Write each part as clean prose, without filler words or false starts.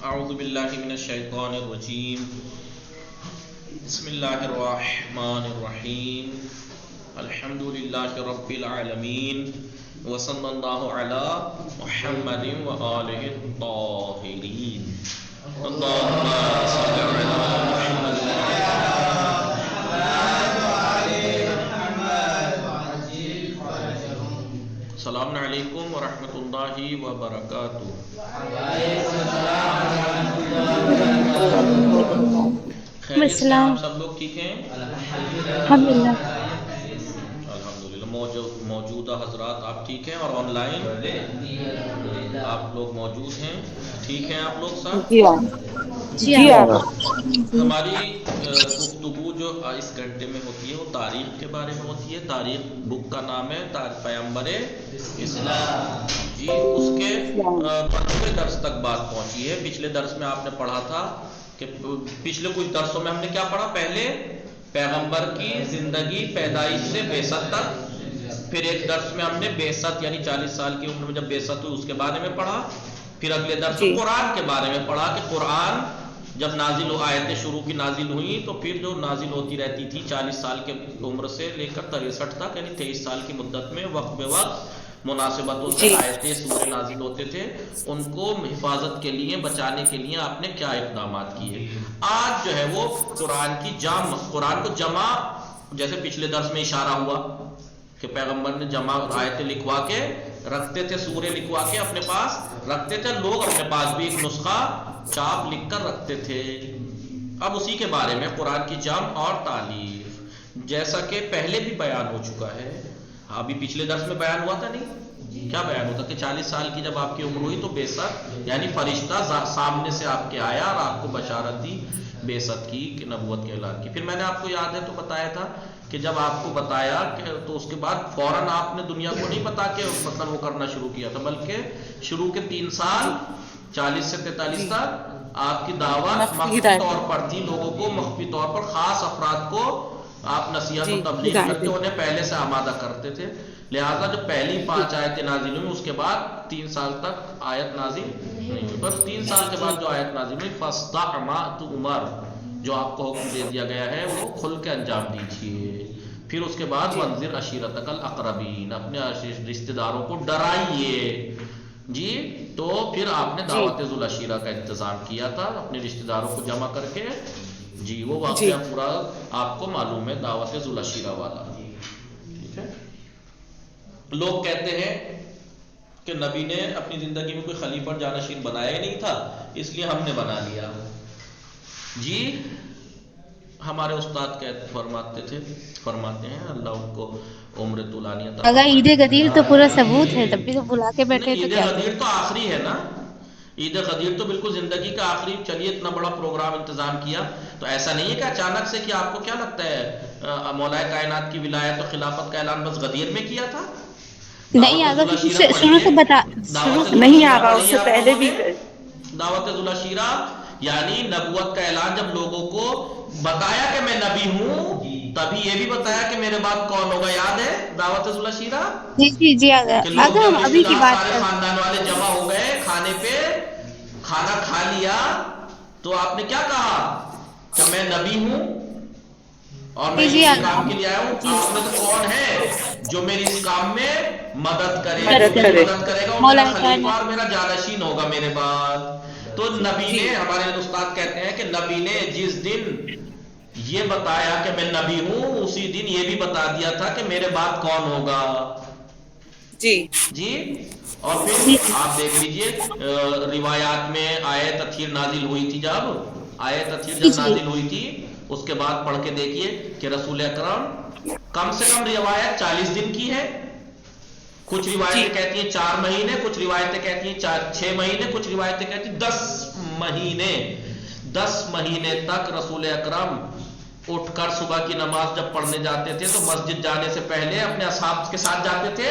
اعوذ باللہ من الشیطان الرجیم بسم اللہ الرحمن الرحیم الحمد للہ رب العالمین وصلی اللہ علی محمد وآلہ الطاہرین اللہم صل علی محمد السلام علیکم ورحمۃ اللہ وبرکاتہ۔ خیریت سے آپ سب لوگ ٹھیک ہیں؟ الحمدللہ الحمدللہ۔ موجودہ حضرات آپ ٹھیک ہیں اور آن لائن آپ لوگ موجود ہیں؟ ٹھیک ہیں آپ لوگ سب؟ جی آپ ہماری گفتگو جو اس گھنٹے میں ہوتی ہے وہ تاریخ کے بارے میں ہوتی ہے۔ تاریخ بک کا نام ہے پیغمبر اسلام۔ جی اس کے 5ویں درس تک بات پہنچی ہے۔ پچھلے درس میں آپ نے پڑھا تھا کہ پچھلے کچھ درسوں میں ہم نے کیا پڑھا؟ پہلے پیغمبر کی زندگی پیدائش سے بعثت تک، پھر ایک درس میں ہم نے بعثت یعنی 40 سال کی عمر میں جب بعثت ہوئی اس کے بارے میں پڑھا، پھر اگلے درس میں قرآن کے بارے میں پڑھا کہ قرآن جب نازل ہو، آیتیں شروع کی نازل ہوئی تو پھر جو نازل ہوتی رہتی تھی 40 سال کے عمر سے لے کر 63 تک یعنی 23 سال کی مدت میں وقت بے وقت مناسبتوں سے آیتیں سورے نازل ہوتے تھے، ان کو حفاظت کے لیے بچانے کے لیے آپ نے کیا اقدامات کیے۔ آج جو ہے وہ قرآن کی قرآن کو جمع، جیسے پچھلے درس میں اشارہ ہوا کہ پیغمبر نے جمع آیتیں لکھوا کے رکھتے تھے، سورے لکھوا کے اپنے پاس رکھتے تھے، لوگ اپنے پاس بھی ایک نسخہ چاپ لکھ کر رکھتے تھے۔ اب اسی کے بارے میں قرآن کی جمع اور تالیف، جیسا کہ پہلے بھی بیان ہو چکا ہے، ابھی پچھلے درس میں بیان ہوا تھا نہیں؟ کیا بیان ہوتا کہ 40 سال کی جب آپ کی عمر ہوئی تو بعثت یعنی فرشتہ سامنے سے آپ کے آیا اور آپ کو بشارت دی بعثت کی کہ نبوت کے اعلان کی۔ پھر میں نے آپ کو یاد ہے تو بتایا تھا کہ جب آپ کو بتایا کہ تو اس کے بعد فوراً آپ نے دنیا کو نہیں بتا کے مطلب وہ کرنا شروع کیا تھا، بلکہ شروع کے 3 سال 40 سے 43 تک آپ کی دعوت مخفی طور پر تھی، لوگوں کو مخفی طور پر، خاص افراد کو آپ نصیحت و تبلیغ کرتے، انہیں پہلے سے آمادہ کرتے تھے۔ لہٰذا جو پہلی 5 آیتیں نازل ہوئی اس کے بعد 3 سال تک آیت نازل نہیں ہوئی، بس 3 سال کے بعد جو آیت نازل ہوئی فَاصْدَعْ مَا تُؤْمَرُ، جو آپ کو حکم دے دیا گیا ہے وہ کھل کے انجام دیجیے۔ پھر اس کے بعد وَانذِرْ عَشِيرَتَكَ الْأَقْرَبِينَ، اپنے رشتہ داروں کو ڈرائیے۔ جی تو پھر آپ نے دعوت ذو العشیرہ کا انتظام کیا تھا اپنے رشتہ داروں کو جمع کر کے۔ جی وہ واقعہ پورا آپ کو معلوم ہے، دعوت ذو العشیرہ والا۔ ٹھیک ہے، لوگ کہتے ہیں کہ نبی نے اپنی زندگی میں کوئی خلیفہ جانشین بنایا ہی نہیں تھا، اس لیے ہم نے بنا لیا۔ جی ہمارے استاد فرماتے ہیں اللہ ان کو عمر طولانی عطا فرمائے۔ عید غدیر تو پورا ثبوت ہے، تب بھی تو بلا کے بیٹھے تو عید کیا غدیر تو آخری ہے نا، عید غدیر تو بالکل زندگی کا آخری۔ چلیے اتنا بڑا پروگرام انتظام کیا تو ایسا نہیں ہے کہ اچانک سے، کہ آپ کو کیا لگتا ہے مولا کائنات کی ولایت و خلافت کا اعلان بس غدیر میں کیا تھا؟ نہیں آگا، شروع سے بتا نہیں آگا، اس سے پہلے بھی دعوت ذو العشیرہ یعنی نبوت کا اعلان، جب لوگوں کو بتایا کہ میں نبی ہوں تبھی یہ بھی بتایا کہ میرے بعد کون ہوگا، یاد ہے دعوت ذو العشیرہ؟ جی آگا، کہ لوگ جب ابھی کی بات سارے خاندان والے جمع ہو گئے کھانے پہ، کھانا کھا لیا تو آپ نے کیا کہا کہ میں نبی ہوں اور میں اس کام کے لیے آیا ہوں، آپ میں سے کون ہے جو میری اس کام میں مدد کرے گا، اور میرا خلیفہ اور میرا جانشین ہوگا میرے بعد۔ تو نبی نے، ہمارے استاد کہتے ہیں کہ نبی نے جس دن یہ بتایا کہ میں نبی ہوں، اسی دن یہ بھی بتا دیا تھا کہ میرے بعد کون ہوگا۔ جی اور پھر آپ دیکھ لیجئے روایات میں آیت تطہیر نازل ہوئی تھی، جب آیت تطہیر جب نازل ہوئی تھی اس کے بعد پڑھ کے دیکھیے کہ رسول اکرم کم سے کم روایت 40 دن کی ہے، کچھ روایتیں کہتی ہیں 4 مہینے، کچھ روایتیں کہتی ہیں 6 مہینے، کچھ روایتیں کہتی ہیں 10 مہینے۔ 10 مہینے تک رسول اکرم اٹھ کر صبح کی نماز جب پڑھنے جاتے تھے تو مسجد جانے سے پہلے اپنے اصحاب کے ساتھ جاتے تھے،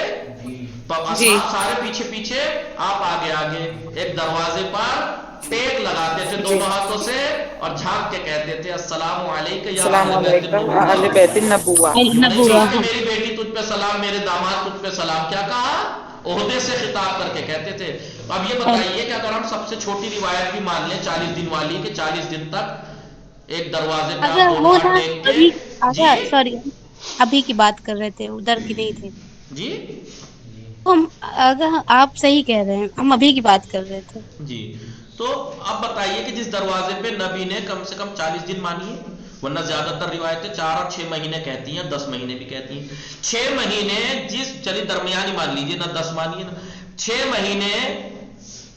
تو اصحاب سارے پیچھے پیچھے، آپ آگے آگے، ایک دروازے پر ٹیک لگاتے تھے دونوں ہاتھوں سے اور جھانک کے کہتے تھے السلام علیکم یا اہل بیت النبوہ، میری بیٹی تجھ پہ سلام، میرے داماد تجھ پہ سلام۔ کیا کہا؟ عہدے سے خطاب کر کے کہتے تھے. اب یہ بتائیے کہ اگر ہم سب سے چھوٹی روایت بھی مان لیں 40 دن والی کہ 40 دن تک ایک دروازے پہ آپ اگر دونوں وہ ہاتھ تھا ٹیک کے. ابھی، جی اگر سوری ابھی کی بات کر رہے تھے، ادھر کی نہیں تھے. جی اگر آپ صحیح کہہ رہے ہیں، ہم ابھی کی بات کر رہے تھے. جی. تو اب بتائیے کہ جس دروازے پہ نبی نے کم سے کم 40 دن مانی ہے، ورنہ زیادہ تر روایتیں 4 اور 6 مہینے کہتی ہیں، 10 مہینے بھی کہتی ہیں. 6 مہینے جس چلی درمیانی مان لیجیے، نہ 10 مانیے نا 6 مہینے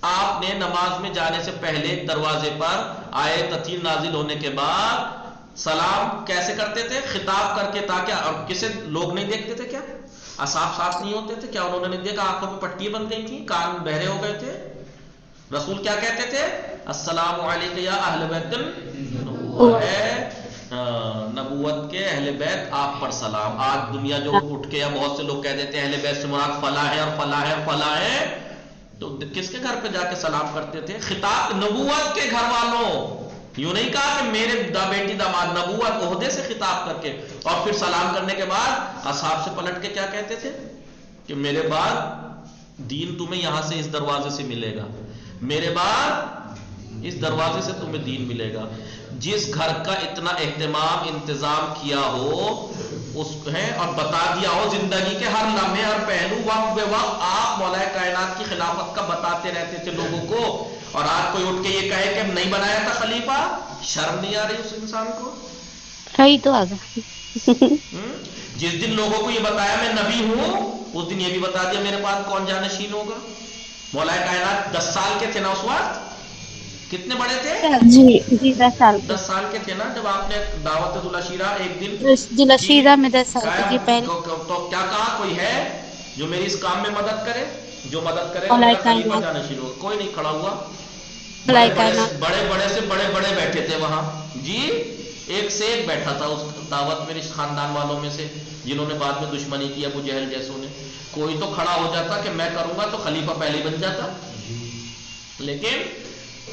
آپ نے نماز میں جانے سے پہلے دروازے پر آئے تطہیر نازل ہونے کے بعد سلام کیسے کرتے تھے؟ خطاب کر کے، تاکہ اور کسے لوگ نہیں دیکھتے تھے کیا؟ اصحاب ساتھ نہیں ہوتے تھے کیا؟ انہوں نے نہیں دیکھا؟ آنکھوں پہ پٹی بن گئی تھی، کان بہرے ہو گئے تھے؟ رسول کیا کہتے تھے؟ السلام علیکم یا اہل بیت النبوۃ، نبوت کے اہل بیت آپ پر سلام. آج دنیا جو اٹھ کے یا بہت سے لوگ کہہ دیتے ہیں اہل بیت سے مراد فلاں ہے اور فلاں ہے اور فلاں ہے، تو کس کے گھر پہ جا کے سلام کرتے تھے؟ خطاب نبوت کے گھر والوں. یوں نہیں کہا کہ میرے بیٹی داماد، نبوت عہدے سے خطاب کر کے. اور پھر سلام کرنے کے بعد اصحاب سے پلٹ کے کیا کہتے تھے؟ کہ میرے بعد دین تمہیں یہاں سے اس دروازے سے ملے گا، میرے بعد اس دروازے سے تمہیں دین ملے گا. جس گھر کا اتنا اہتمام انتظام کیا ہو اس ہے اور بتا دیا ہو زندگی کے ہر لمحے ہر پہلو وقت بے وقت آپ مولا کائنات کی خلافت کا بتاتے رہتے تھے لوگوں کو، اور آج کوئی اٹھ کے یہ کہے کہ نہیں بنایا تھا خلیفہ؟ شرم نہیں آ رہی اس انسان کو؟ صحیح تو آ گیا. جس دن لوگوں کو یہ بتایا میں نبی ہوں، اس دن یہ بھی بتا دیا میرے پاس کون جانشین ہوگا. مولا کائنات 10 سال کے تھے نا اس وقت؟ کتنے بڑے تھے؟ جی جی 10 سال کے. 10 سال کے تھے نا جب آپ نے دعوت ذوالعشیرہ ایک دن کی. ذوالعشیرہ میں 10 سال کے. جی پہلے تو کیا کہا؟ کوئی ہے جو میری اس کام میں مدد کرے؟ جو مدد کرے گا مولا میرا خلیفہ کائنات، جانشین ہوگا. کوئی نہیں کھڑا ہوا. مولا بڑے بڑے کائنات. سے بڑے بیٹھے تھے وہاں. جی ایک سے ایک بیٹھا تھا اس دعوت میں اس خاندان والوں میں سے جنہوں نے بعد میں دشمنی کی ابو جہل جیسوں نے. کوئی تو کھڑا ہو جاتا کہ میں کروں گا تو خلیفہ پہلے ہی بن جاتا. لیکن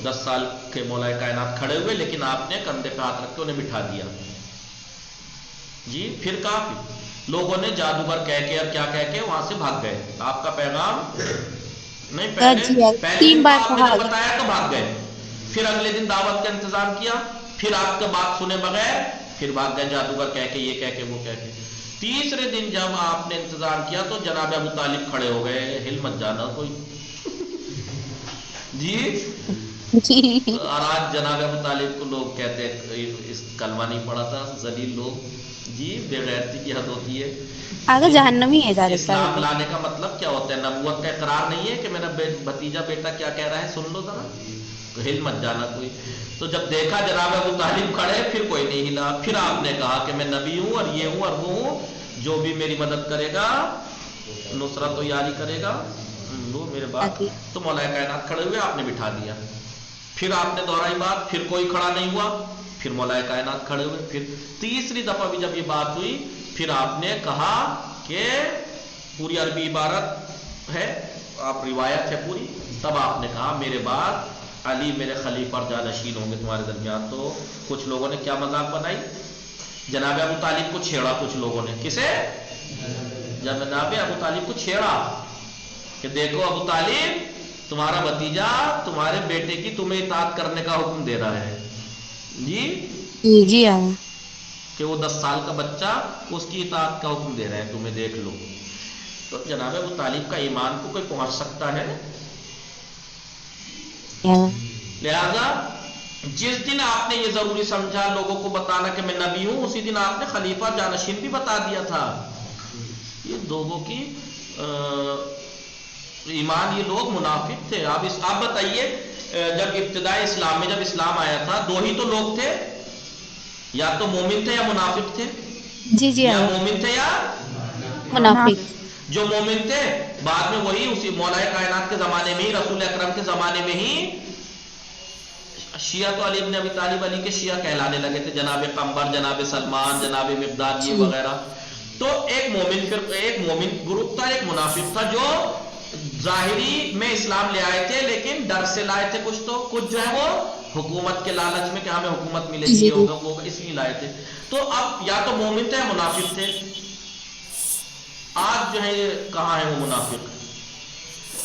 10 سال کے مولا کائنات کھڑے ہوئے، لیکن آپ نے کندھے پہ ہاتھ رکھ کے انہیں بٹھا دیا. جی پھر کافی لوگوں نے جادوگر کہہ کے اور کیا کہہ کے وہاں سے بھاگ گئے. آپ کا پیغام نہیں، جی پہلے 3 دن تو بار آپ نے کہا جب گیا. بتایا تو بھاگ گئے. پھر اگلے دن دعوت کا انتظام کیا، پھر آپ کا بات سنے بغیر پھر بھاگ گئے جادوگر کہہ کے، یہ کہہ کے وہ کہہ کے. تیسرے دن جب آپ نے انتظار کیا تو جناب ابو طالب کھڑے ہو گئے. ہل مت جانا کوئی. جی جی اور آج جناب ابو طالب کو لوگ کہتے ہیں اس کلمہ نہیں پڑھا تھا، ذلیل لوگ. جی بے غیرتی کی حد ہوتی ہے. آگے جہنمی ہے زیادہ تر. اسلام لانے کا مطلب کیا ہوتا ہے؟ نبوت کا اقرار نہیں ہے کہ میرا بھتیجا بیٹا کیا کہہ رہا ہے سن لو ذرا. ہل مت جانا کوئی. تو جب دیکھا جناب ابو طالب کھڑے پھر کوئی نہیں ہلا. پھر آپ نے کہا کہ میں نبی ہوں اور یہ ہوں اور وہ ہوں، جو بھی میری مدد کرے گا نصرت و یاری کرے گا وہ میرے بعد. تو مولا کائنات کھڑے ہوئے، آپ نے بٹھا دیا. پھر آپ نے دہرائی بات، پھر کوئی کھڑا نہیں ہوا. پھر مولا کائنات کھڑے ہوئے. پھر تیسری دفعہ بھی جب یہ بات ہوئی پھر آپ نے کہا کہ پوری عربی عبارت ہے، آپ روایت ہے پوری. تب آپ نے کہا میرے بعد علی میرے خلیفہ اور جانشین ہوں گے تمہارے درمیان. تو کچھ لوگوں نے کیا مذاق بنائی؟ جناب ابو طالب کو چھیڑا کچھ لوگوں نے. کسے؟ جناب ابو طالب کو چھیڑا کہ دیکھو ابو طالب تمہارا بھتیجا تمہارے بیٹے کی تمہیں اطاعت کرنے کا حکم دے رہا ہے. جی جی ہاں. کہ وہ 10 سال کا بچہ اس کی اطاعت کا حکم دے رہے ہیں تمہیں، دیکھ لو. تو جناب ابو طالب کا ایمان کو کوئی پہنچ سکتا ہے؟ لہذا جس دن آپ نے یہ ضروری سمجھا لوگوں کو بتانا کہ میں نبی ہوں، اسی دن آپ نے خلیفہ جانشین بھی بتا دیا تھا. یہ لوگوں کی ایمان، یہ لوگ منافق تھے. آپ بتائیے جب ابتدائی اسلام میں جب اسلام آیا تھا 2 ہی تو لوگ تھے، یا تو مومن تھے یا منافق تھے. جی جی یا ہاں. مومن تھے یا منافق. جو مومن تھے بعد میں وہی اسی مولا کائنات کے زمانے میں ہی، رسول اکرم کے زمانے میں ہی شیعہ تو علی ابن ابی طالب علی کے شیعہ کہلانے لگے تھے. جناب قمبر، جناب سلمان، جناب مقداد، یہ وغیرہ. تو ایک مومن گروپ تھا، ایک منافق تھا جو ظاہری میں اسلام لے آئے تھے لیکن ڈر سے لائے تھے. کچھ جو ہے وہ حکومت کے لالچ میں کہ ہمیں حکومت ملے گی، یہ ہوگا وہ ہوگا، اس لیے لائے تھے. تو اب یا تو مومن تھے یا منافق تھے. آج جو ہے کہاں ہے وہ منافق؟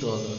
2000।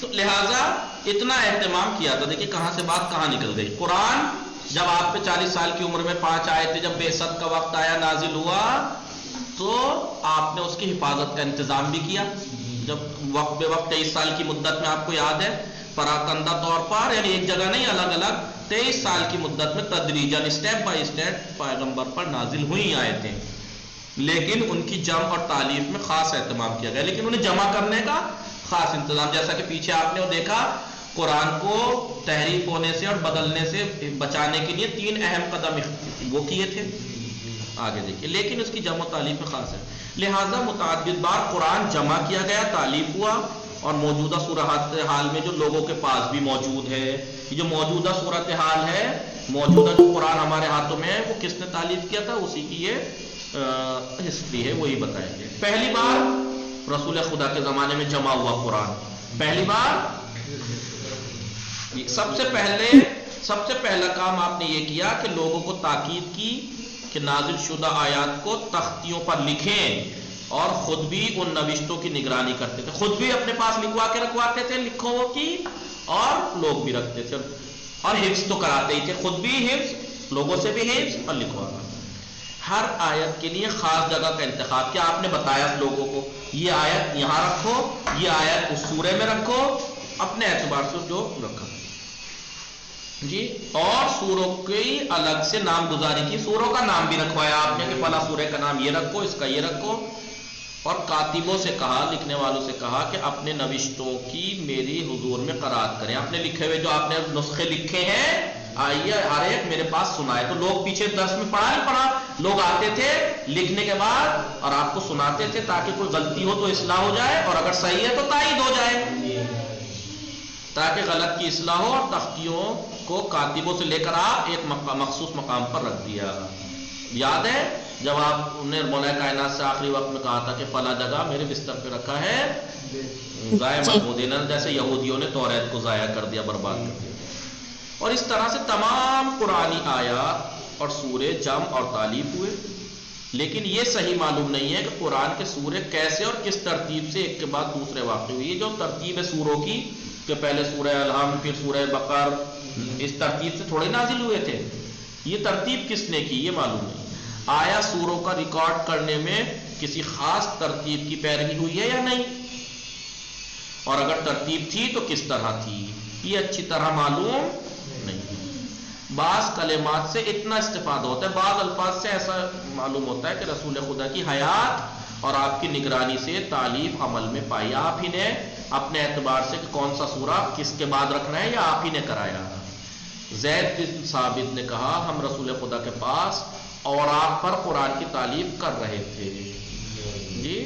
تو لہٰذا اتنا اہتمام کیا تھا. دیکھیے کہاں سے بات کہاں نکل گئی. قرآن جب آپ پہ 40 سال کی عمر میں 5 آئے تھے, جب بعثت کا وقت آیا نازل ہوا, تو آپ نے اس کی حفاظت کا انتظام بھی کیا. جب وقت بے وقت 23 سال کی مدت میں آپ کو یاد ہے پراکندہ طور پر, یعنی ایک جگہ نہیں, الگ الگ 23 سال کی مدت میں تدریجاً اسٹیپ بائی اسٹیپ پیغمبر پر نازل ہوئی آیتیں, لیکن ان کی جمع اور تالیف میں خاص اہتمام کیا گیا. لیکن انہیں جمع کرنے کا خاص انتظام, جیسا کہ پیچھے آپ نے وہ دیکھا, قرآن کو تحریف ہونے سے اور بدلنے سے بچانے کے لیے 3 اہم قدم وہ کیے تھے. آگے دیکھیے, لیکن اس کی جمع و تالیف میں خاص ہے. لہٰذا متعدد بار قرآن جمع کیا گیا, تالیف ہوا, اور موجودہ صورتحال میں جو لوگوں کے پاس بھی موجود ہے, یہ جو موجودہ صورتحال ہے, موجودہ جو قرآن ہمارے ہاتھوں میں ہے, وہ کس نے تالیف کیا تھا, اسی کی یہ ہسٹری ہے, وہی بتائیں گے. پہلی بار رسول خدا کے زمانے میں جمع ہوا قرآن, پہلی بار. سب سے پہلا کام آپ نے یہ کیا کہ لوگوں کو تاکید کی کہ نازل شدہ آیات کو تختیوں پر لکھیں, اور خود بھی ان نوشتوں کی نگرانی کرتے تھے. خود بھی اپنے پاس لکھوا کے رکھواتے تھے لکھوں کی, اور لوگ بھی رکھتے تھے, اور حفظ تو کراتے ہی تھے, خود بھی حفظ, لوگوں سے بھی حفظ, اور لکھوانا. ہر آیت کے لیے خاص جگہ کا انتخاب کیا آپ نے بتایا لوگوں کو, یہ آیت یہاں رکھو, یہ آیت اس سورے میں رکھو, اپنے اعتبار سے جو رکھا جی. اور سوروں کی الگ سے نام گزاری کی, سوروں کا نام بھی رکھوایا آپ نے کہ فلاں سورے کا نام یہ رکھو, اس کا یہ رکھو. اور کاتبوں سے کہا, لکھنے والوں سے کہا کہ اپنے نوشتوں کی میری حضور میں قرات کریں. آپ نے لکھے ہوئے جو آپ نے نسخے لکھے ہیں, آئیے ہر ایک میرے پاس سنائے. تو لوگ پیچھے درس میں پڑھا نہیں پڑھا, لوگ آتے تھے لکھنے کے بعد اور آپ کو سناتے تھے, تاکہ کوئی غلطی ہو تو اصلاح ہو جائے, اور اگر صحیح ہے تو تائید ہو جائے, تاکہ غلط کی اصلاح ہو. اور تختیوں کو کاتبوں سے لے کر آپ ایک مخصوص مقام پر رکھ دیا. یاد ہے جب آپ نے مولا کائنات سے آخری وقت میں کہا تھا کہ فلاں جگہ میرے بستر پہ رکھا ہے, ضائع مت ہو دینا, جیسے یہودیوں نے توریت کو ضائع کر دیا, برباد کر دیا. اور اس طرح سے تمام قرآنی آیات اور سورے جمع اور تالیف ہوئے. لیکن یہ صحیح معلوم نہیں ہے کہ قرآن کے سورے کیسے اور کس ترتیب سے ایک کے بعد دوسرے واقع ہوئے. یہ جو ترتیب ہے سوروں کی کہ پہلے سورہ الحمد پھر سورہ بقر, اس ترتیب سے تھوڑے نازل ہوئے تھے. یہ ترتیب کس نے کی یہ معلوم نہیں. آیا سوروں کا ریکارڈ کرنے میں کسی خاص ترتیب کی پیروی ہوئی ہے یا نہیں, اور اگر ترتیب تھی تو کس طرح تھی, یہ اچھی طرح معلوم نہیں. بعض کلمات سے اتنا استفادہ ہوتا ہے, بعض الفاظ سے ایسا معلوم ہوتا ہے کہ رسول خدا کی حیات اور آپ کی نگرانی سے تالیف عمل میں پائی. آپ ہی نے اپنے اعتبار سے کہ کون سا سورہ کس کے بعد رکھنا ہے, یا آپ ہی نے کرایا. زید بن ثابت نے کہا ہم رسول خدا کے پاس اور آپ پر قرآن کی تعلیف کر رہے تھے جی.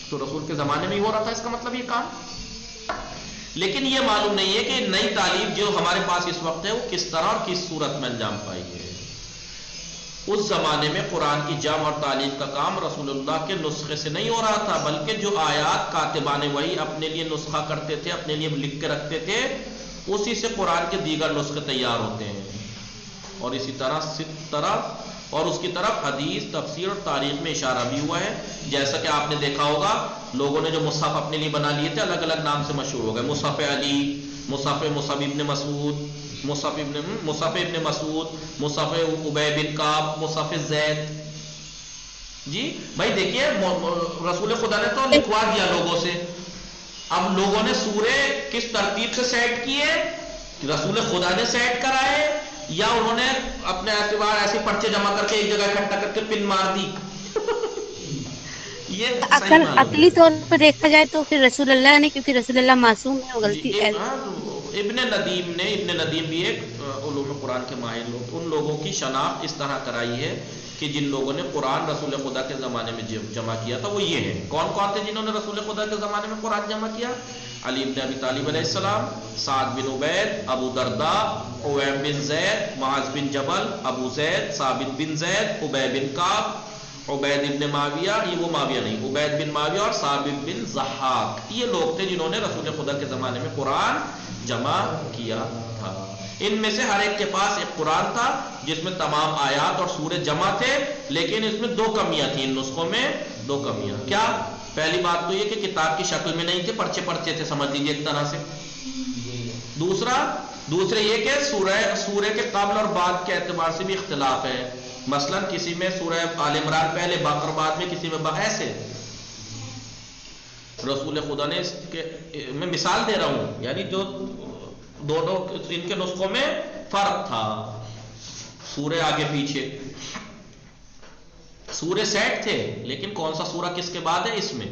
تو رسول کے زمانے میں ہی ہو رہا تھا اس کا مطلب یہ کام. لیکن یہ معلوم نہیں ہے کہ نئی تعلیف جو ہمارے پاس اس وقت ہے وہ کس طرح اور کس صورت میں انجام پائی ہے. اس زمانے میں قرآن کی جمع اور تعلیف کا کام رسول اللہ کے نسخے سے نہیں ہو رہا تھا, بلکہ جو آیات کاتبان وحی اپنے لیے نسخہ کرتے تھے, اپنے لیے لکھ کے رکھتے تھے, اسی سے قرآن کے دیگر نسخے تیار ہوتے ہیں. اور اسی طرح اور اس کی طرف حدیث, تفسیر اور تاریخ میں اشارہ بھی ہوا ہے. جیسا کہ آپ نے دیکھا ہوگا لوگوں نے جو مصحف اپنے لیے بنا لیے تھے الگ الگ نام سے مشہور ہو گئے. مصحف علی, مصحف مصعب ابن مسعود, مصحف ابن مسعود, مصحف ابی بن کعب, مصحف زید. جی بھائی دیکھیے رسول خدا نے تو لکھوا دیا لوگوں سے, اب لوگوں نے سورے کس ترتیب سے سیٹ کیے, رسول خدا نے سیٹ کرائے, یا انہوں نے اپنے اعتبار ایسے پرچے جمع کر کے ایک جگہ اکٹھا کر کے پن مار دی. یہ عقلی طور پر دیکھا جائے تو پھر رسول اللہ نے, کیونکہ رسول اللہ معصوم ہے, وہ غلطی ابن ندیم بھی ایک علوم قرآن کے ماہر لوگ, ان لوگوں کی شناخت اس طرح کرائی ہے کہ جن لوگوں نے قرآن رسول خدا کے زمانے میں جمع کیا تھا وہ یہ ہے. کون کون تھے جنہوں نے رسول خدا کے زمانے میں قرآن جمع کیا؟ علی بن ابی طالب علیہ السلام, سعد بن عبید, ابو درداء, اویم بن زید, معاذ بن جبل, ابو زید, ثابت بن زید, ابی بن کعب, عبید بن معاویہ, یہ وہ معاویہ نہیں, عبید بن معاویہ اور ثابت بن ضحاک. یہ لوگ تھے جنہوں نے رسول خدا کے زمانے میں قرآن جمع کیا تھا. ان میں سے ہر ایک کے پاس ایک قرآن تھا جس میں تمام آیات اور سورے جمع تھے, لیکن اس میں 2 کمیاں تھیں, ان نسخوں میں 2 کمیاں. کیا پہلی بات تو یہ کہ کتاب کی شکل میں نہیں تھے، پرچے پرچے تھے، سمجھ لیجیے ایک طرح سے. دوسرے یہ کہ سورہ کے قبل اور بعد کے اعتبار سے بھی اختلاف ہے. مثلا کسی میں سورہ آل عمران پہلے بقرہ بعد میں، کسی میں ایسے. رسول خدا نے اس کے میں مثال دے رہا ہوں، یعنی جو دونوں ان کے نسخوں میں فرق تھا، سورہ آگے پیچھے، سورہ سیٹ تھے لیکن کون سا سورہ کس کے بعد ہے اس میں.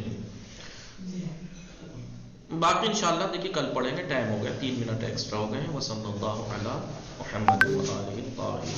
باقی انشاءاللہ دیکھیے کل پڑھیں گے، ٹائم ہو گیا، 3 منٹ ایکسٹرا ہو گئے ہیں. وصلی اللہ علی محمد وآلہ الطاہرین.